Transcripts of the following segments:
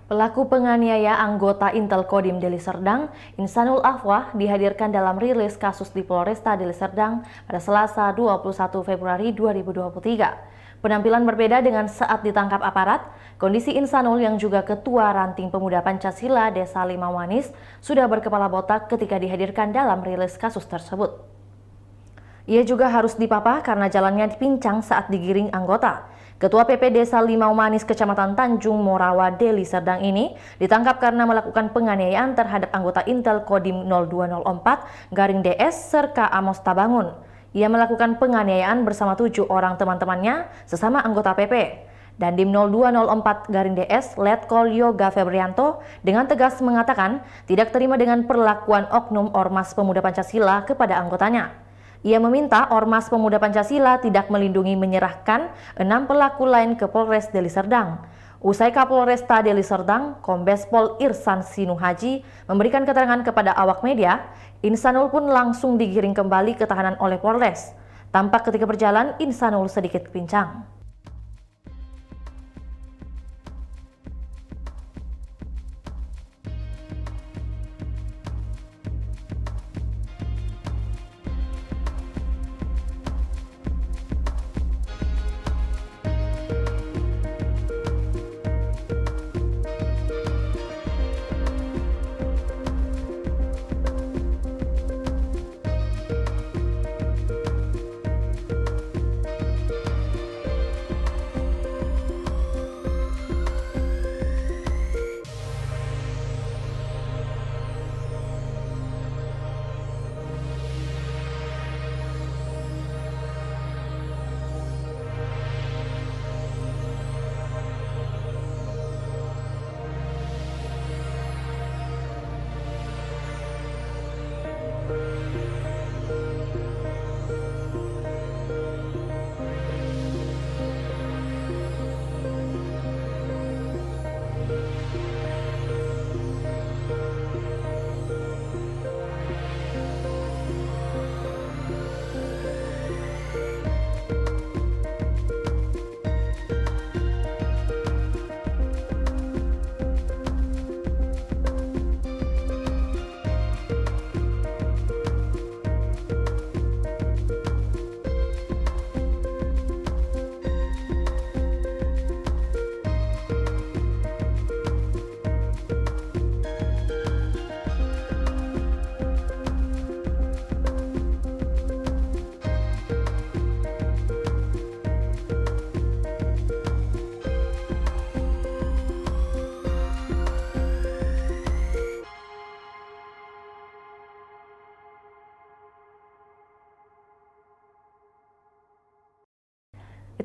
Pelaku penganiaya anggota Intel Kodim Deli Serdang, Insanul Afwah, dihadirkan dalam rilis kasus di Polresta Deli Serdang pada Selasa 21 Februari 2023. Penampilan berbeda dengan saat ditangkap aparat, kondisi Insanul yang juga Ketua Ranting Pemuda Pancasila Desa Limaumanis sudah berkepala botak ketika dihadirkan dalam rilis kasus tersebut. Ia juga harus dipapah karena jalannya dipincang saat digiring anggota. Ketua PP Desa Limaumanis Kecamatan Tanjung Morawa Deli Serdang ini ditangkap karena melakukan penganiayaan terhadap anggota Intel Kodim 0204-DS Serka Amos Tabangun. Ia melakukan penganiayaan bersama 7 orang teman-temannya sesama anggota PP. Dandim 0204-DS Letkol Yoga Febrianto dengan tegas mengatakan tidak terima dengan perlakuan oknum Ormas Pemuda Pancasila kepada anggotanya. Ia meminta Ormas Pemuda Pancasila tidak melindungi menyerahkan 6 pelaku lain ke Polres Deli Serdang. Usai Kapolresta Deli Serdang, Kombes Pol Irsan Sinuhaji memberikan keterangan kepada awak media, Insanul pun langsung digiring kembali ke tahanan oleh Polres. Tampak ketika berjalan, Insanul sedikit pincang.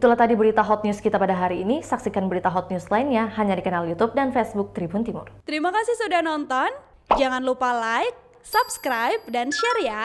Itulah tadi berita hot news kita pada hari ini. Saksikan berita hot news lainnya hanya di kanal YouTube dan Facebook Tribun Timur. Terima kasih sudah nonton. Jangan lupa like, subscribe, dan share ya.